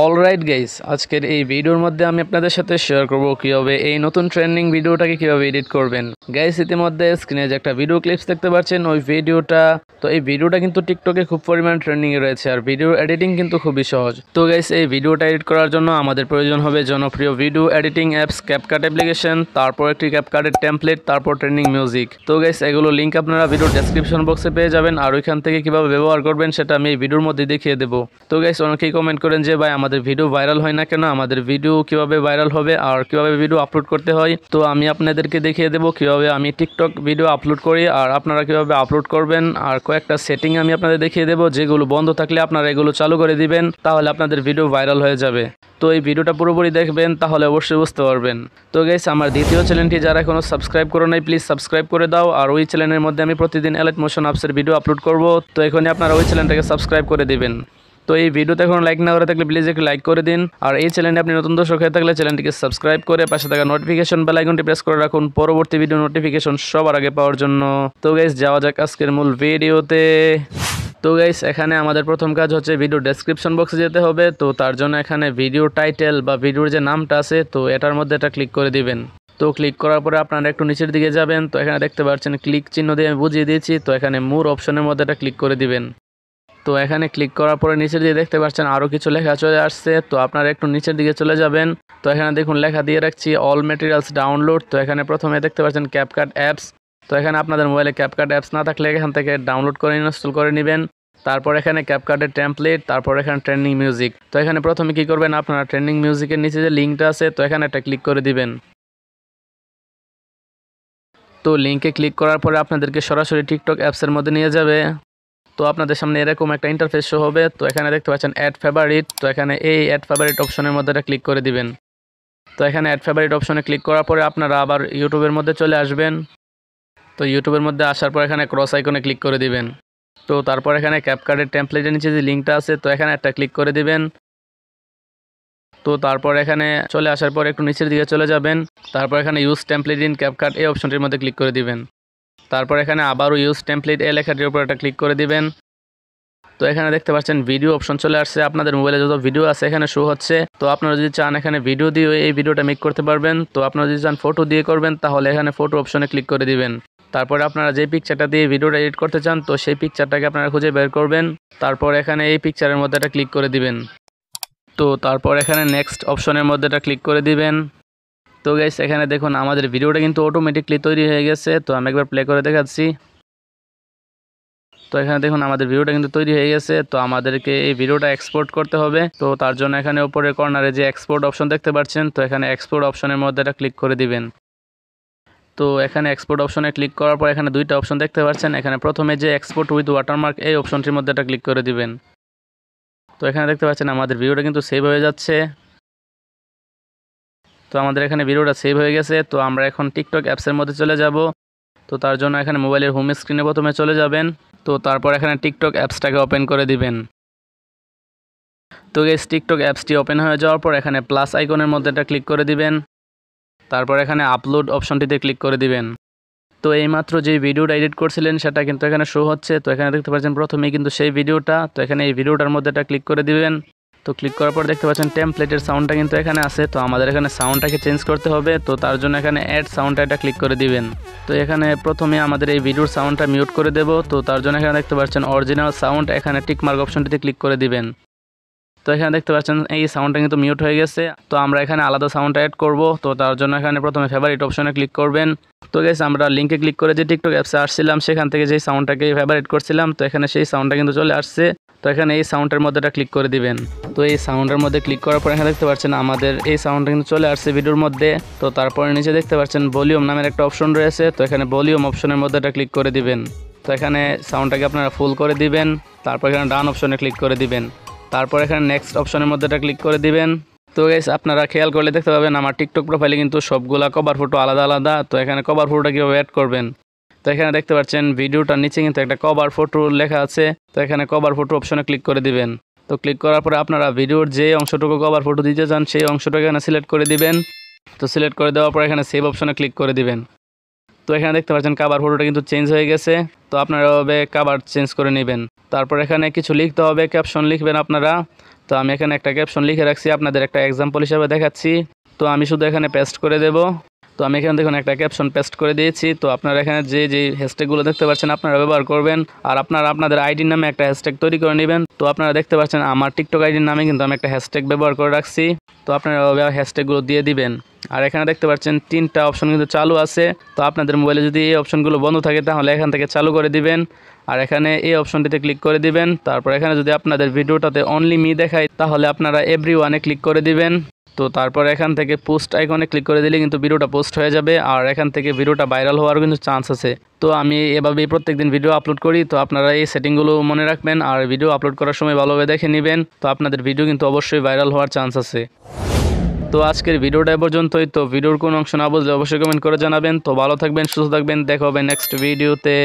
Alright guys, আজকের এই ভিডিওর মধ্যে আমি আপনাদের সাথে শেয়ার করব কিভাবে এই নতুন ট্রেন্ডিং ভিডিওটাকে কিভাবে এডিট করবেন। গাইস, ইতিমধ্যে স্ক্রিনে যে একটা ভিডিও ক্লিপস দেখতে পাচ্ছেন, ওই ভিডিওটা এই ভিডিওটা কিন্তু টিকটকে খুব পরিমাণ ট্রেন্ডিং এ রয়েছে, আর ভিডিও এডিটিং কিন্তু খুবই সহজ। তো গাইস, এই ভিডিওটা এডিট করার জন্য আমাদের প্রয়োজন হবে জনপ্রিয় video editing apps CapCut application, তারপর একটি ক্যাপকাটের টেমপ্লেট, তারপর ট্রেন্ডিং মিউজিক। তো গাইস, এগুলো লিঙ্ক আপনারা ভিডিওর ডেসক্রিপশন বক্সে পেয়ে যাবেন, আর ওইখান থেকে কিভাবে ব্যবহার করবেন সেটা আমি এই ভিডিওর মধ্যে দেখিয়ে দেবো। তো গাইস, অনেকেই কমেন্ট করেন যে ভাই আমাদের ভিডিও ভাইরাল হয় না কেন, আমাদের ভিডিও কিভাবে ভাইরাল হবে আর কিভাবে ভিডিও আপলোড করতে হয়। তো আমি আপনাদেরকে দেখিয়ে দেবো কিভাবে আমি টিকটক ভিডিও আপলোড করি আর আপনারা কিভাবে আপলোড করবেন, আর কয়েকটা সেটিং আমি আপনাদের দেখিয়ে দেবো যেগুলো বন্ধ থাকলে আপনারা এগুলো চালু করে দিবেন, তাহলে আপনাদের ভিডিও ভাইরাল হয়ে যাবে। তো এই ভিডিওটা পুরোপুরি দেখবেন, তাহলে অবশ্যই বুঝতে পারবেন। তো গাইস, আমার দ্বিতীয় চ্যানেলটি যারা এখনো সাবস্ক্রাইব করো নাই, প্লিজ সাবস্ক্রাইব করে দাও। আর ওই চ্যানেলের মধ্যে আমি প্রতিদিন এলাইট মোশন অ্যাপসের ভিডিও আপলোড করব, তো এখনই আপনারা ওই চ্যানেলটাকে সাবস্ক্রাইব করে দিবেন। তো এই ভিডিওতে এখন লাইক না করে থাকলে প্লিজ একটু লাইক করে দিন, আর এই চ্যানেলে আপনি নতুন দর্শক হয়ে থাকলে চ্যানেলটিকে সাবস্ক্রাইব করে পাশে থাকা নোটিফিকেশন বেল আইকনটি প্রেস করে রাখুন পরবর্তী ভিডিও নোটিফিকেশন সবার আগে পাওয়ার জন্য। তো গাইস, যাওয়া যাক আজকের মূল ভিডিওতে। তো গাইস, এখানে আমাদের প্রথম কাজ হচ্ছে ভিডিও ডেসক্রিপশন বক্সে যেতে হবে। তো তার জন্য এখানে ভিডিও টাইটেল বা ভিডিওর যে নামটা আছে, তো এটার মধ্যে এটা ক্লিক করে দিবেন। তো ক্লিক করার পরে আপনারা একটু নিচের দিকে যাবেন, তো এখানে দেখতে পাচ্ছেন ক্লিক চিহ্ন দিয়ে আমি বুঝিয়ে দিয়েছি। তো এখানে মোর অপশনের মধ্যে এটা ক্লিক করে দিবেন। তো এখানে ক্লিক করার পরে নিচের দিকে দেখতে পাচ্ছেন আরও কিছু লেখা চলে আসছে, তো আপনারা একটু নিচের দিকে চলে যাবেন। তো এখানে দেখুন লেখা দিয়ে রাখছি অল ম্যাটেরিয়ালস ডাউনলোড। তো এখানে প্রথমে দেখতে পাচ্ছেন ক্যাপকাট অ্যাপস। তো এখানে আপনাদের মোবাইলে ক্যাপকাট অ্যাপস না থাকলে এখান থেকে ডাউনলোড করে ইনস্টল করে নেবেন। তারপর এখানে ক্যাপকাটের টেমপ্লেট, তারপর এখানে ট্রেন্ডিং মিউজিক। তো এখানে প্রথমে কি করবেন, আপনারা ট্রেন্ডিং মিউজিকের নিচে যে লিঙ্কটা আছে, তো এখানে একটা ক্লিক করে দিবেন। তো লিঙ্কে ক্লিক করার পরে আপনাদেরকে সরাসরি টিকটক অ্যাপসের মধ্যে নিয়ে যাবে। তো আপনাদের সামনে এরকম একটা ইন্টারফেস শো হবে। তো এখানে দেখতে পাচ্ছেন অ্যাড ফেভারিট। তো এখানে এই অ্যাড ফেভারিট অপশনের মধ্যে এটা ক্লিক করে দিবেন। তো এখানে অ্যাড ফেভারিট অপশনে ক্লিক করার পরে আপনারা আবার ইউটিউবের মধ্যে চলে আসবেন। তো ইউটিউবের মধ্যে আসার পর এখানে ক্রস আইকনে ক্লিক করে দিবেন। তো তারপর এখানে ক্যাপকাটের টেমপ্লেটের নিচে যে লিঙ্কটা আছে, তো এখানে একটা ক্লিক করে দিবেন। তো তারপর এখানে চলে আসার পর একটু নিচের দিকে চলে যাবেন। তারপর এখানে ইউজ টেমপ্লেট ইন ক্যাপকাট এই অপশনটির মধ্যে ক্লিক করে দিবেন। তারপর এখানে আবারও ইউজ টেমপ্লেট এই লেখাটির উপর একটা ক্লিক করে দিবেন। তো এখানে দেখতে পাচ্ছেন ভিডিও অপশন চলে আসছে, আপনাদের মোবাইলে যত ভিডিও আছে এখানে শো হচ্ছে। তো আপনারা যদি চান এখানে ভিডিও দিয়ে এই ভিডিওটা মেক করতে পারবেন। তো আপনারা যদি চান ফটো দিয়ে করবেন, তাহলে এখানে ফটো অপশনে ক্লিক করে দিবেন। তারপরে আপনারা যে পিকচারটা দিয়ে ভিডিওটা এডিট করতে চান, তো সেই পিকচারটাকে আপনারা খুঁজে বের করবেন। তারপর এখানে এই পিকচারের মধ্যে একটা ক্লিক করে দিবেন। তো তারপর এখানে নেক্সট অপশনের মধ্যে এটা ক্লিক করে দিবেন। তো গাইস, এখানে দেখুন আমাদের ভিডিওটা কিন্তু অটোমেটিকলি তৈরি হয়ে গেছে। তো আমি একবার প্লে করে দেখাচ্ছি। তো এখানে দেখুন আমাদের ভিডিওটা কিন্তু তৈরি হয়ে গেছে। তো আমাদেরকে এই ভিডিওটা এক্সপোর্ট করতে হবে। তো তার জন্য এখানে উপরের কর্নারে যে এক্সপোর্ট অপশন দেখতে পাচ্ছেন, তো এখানে এক্সপোর্ট অপশনের মধ্যে এটা ক্লিক করে দিবেন। তো এখানে এক্সপোর্ট অপশনে ক্লিক করার পর এখানে দুইটা অপশন দেখতে পাচ্ছেন। এখানে প্রথমে যে এক্সপোর্ট উইথ ওয়াটারমার্ক এই অপশনটির মধ্যে এটা ক্লিক করে দিবেন। তো এখানে দেখতে পাচ্ছেন আমাদের ভিডিওটা কিন্তু সেভ হয়ে যাচ্ছে। তো আমাদের এখানে ভিডিওটা সেভ হয়ে গেছে। তো আমরা এখন টিকটক অ্যাপসের মধ্যে চলে যাব। তো তার জন্য এখানে মোবাইলের হোম স্ক্রিনে প্রথমে চলে যাবেন। তো তারপর এখানে টিকটক অ্যাপসটাকে ওপেন করে দিবেন। তো গাইস, টিকটক অ্যাপসটি ওপেন হয়ে যাওয়ার পর এখানে প্লাস আইকনের মধ্যে এটা ক্লিক করে দিবেন। তারপর এখানে আপলোড অপশনটিতে ক্লিক করে দিবেন। তো এইমাত্র যে ভিডিওটা এডিট করছিলেন সেটা কিন্তু এখানে শো হচ্ছে। তো এখানে দেখতে পাচ্ছেন প্রথমেই কিন্তু সেই ভিডিওটা। তো এখানে এই ভিডিওটার মধ্যে এটা ক্লিক করে দিবেন। তো ক্লিক করার পর দেখতে পাচ্ছেন টেমপ্লেটের সাউন্ডটা কিন্তু এখানে আছে। তো আমাদের এখানে সাউন্ডটাকে চেঞ্জ করতে হবে। তো তার জন্য এখানে অ্যাড সাউন্ডটা এটা ক্লিক করে দিবেন। তো এখানে প্রথমে আমাদের এই ভিডিওর সাউন্ডটা মিউট করে দেব। তো তার জন্য এখানে দেখতে পাচ্ছেন অরিজিনাল সাউন্ড, এখানে টিক মার্ক অপশনটিতে ক্লিক করে দিবেন। তো এখানে দেখতে পাচ্ছেন এই সাউন্ডটা কিন্তু মিউট হয়ে গেছে। তো আমরা এখানে আলাদা সাউন্ড অ্যাড করব। তো তার জন্য এখানে প্রথমে ফেভারিট অপশনে ক্লিক করবেন। তো গাইস, আমরা লিঙ্কে ক্লিক করে যে টিকটক অ্যাপসে আসছিলাম সেখান থেকে যেই সাউন্ডটাকে ফেভারিট করছিলাম, তো এখানে সেই সাউন্ডটা কিন্তু চলে আসছে। তো এখানে এই সাউন্ডের মধ্যে এটা ক্লিক করে দিবেন। তো এই সাউন্ডের মধ্যে ক্লিক করার পর এখানে দেখতে পাচ্ছেন আমাদের এই সাউন্ডটা কিন্তু চলে আসছে ভিডিওর মধ্যে। তো তারপরে নিচে দেখতে পাচ্ছেন ভলিউম নামের একটা অপশন রয়েছে। তো এখানে ভলিউম অপশনের মধ্যে এটা ক্লিক করে দিবেন। তো এখানে সাউন্ডটাকে আপনারা ফুল করে দিবেন। তারপর এখানে ডান অপশনে ক্লিক করে দিবেন। তারপর এখানে নেক্সট অপশনের মধ্যে এটা ক্লিক করে দিবেন। তো গাইস, আপনারা খেয়াল করলে দেখতে পাবেন আমার টিকটক প্রোফাইলে কিন্তু সবগুলা কভার ফটো আলাদা আলাদা। তো এখানে কভার ফটোটা কীভাবে অ্যাড করবেন, তো এখানে দেখতে পাচ্ছেন ভিডিওটার নিচে কিন্তু একটা কভার ফটো লেখা আছে। তো এখানে কভার ফটো অপশনে ক্লিক করে দিবেন। তো ক্লিক করার পরে আপনারা ভিডিওর যে অংশটুকু কভার ফটো দিতে চান সেই অংশটা এখানে সিলেক্ট করে দিবেন। তো সিলেক্ট করে দেওয়ার পর এখানে সেভ অপশনে ক্লিক করে দিবেন। তো এখানে দেখতে পাচ্ছেন কভার ফটোটা কিন্তু চেঞ্জ হয়ে গেছে। তো আপনারা এভাবে কভার চেঞ্জ করে নেবেন। তারপর এখানে কিছু লিখতে হবে, ক্যাপশন লিখবেন আপনারা। তো আমি এখানে একটা ক্যাপশন লিখে রাখছি, আপনাদের একটা এক্সাম্পল হিসাবে দেখাচ্ছি। তো আমি শুধু এখানে পেস্ট করে দেব। তো আমি এখানে দেখুন একটা ক্যাপশন পেস্ট করে দিয়েছি। তো আপনারা এখানে যে হ্যাশট্যাগুলো দেখতে পাচ্ছেন আপনারা ব্যবহার করবেন, আর আপনারা আপনাদের আইডির নামে একটা হ্যাশট্যাগ তৈরি করে নেবেন। তো আপনারা দেখতে পাচ্ছেন আমার টিকটক আইডির নামে কিন্তু আমি একটা হ্যাশট্যাগ ব্যবহার করে রাখছি। তো আপনারা হ্যাশট্যাগুলো দিয়ে দিবেন। আর এখানে দেখতে পাচ্ছেন 3টা অপশন কিন্তু চালু আছে। তো আপনাদের মোবাইলে যদি এই অপশনগুলো বন্ধ থাকে তাহলে এখান থেকে চালু করে দিবেন, আর এখানে এই অপশনটিতে ক্লিক করে দিবেন। তারপর এখানে যদি আপনাদের ভিডিওটাতে অনলি মি দেখায় তাহলে আপনারা এভরিওয়ানে ক্লিক করে দিবেন। তো তারপর এখান থেকে পোস্ট আইকনে ক্লিক করে দিলে কিন্তু ভিডিওটা পোস্ট হয়ে যাবে, আর এখান থেকে ভিডিওটা ভাইরাল হওয়ার কিন্তু চান্স আছে। তো আমি এভাবেই প্রত্যেকদিন ভিডিও আপলোড করি। তো আপনারা এই সেটিংগুলো মনে রাখবেন, আর ভিডিও আপলোড করার সময় ভালোভাবে দেখে নেবেন। তো আপনাদের ভিডিও কিন্তু অবশ্যই ভাইরাল হওয়ার চান্স আছে। তো আজকের ভিডিওটা পর্যন্তই। তো ভিডিওর কোন অংশ না বুঝলে অবশ্যই কমেন্ট করে জানাবেন। তো ভালো থাকবেন, সুস্থ থাকবেন, দেখা হবে নেক্সট ভিডিওতে।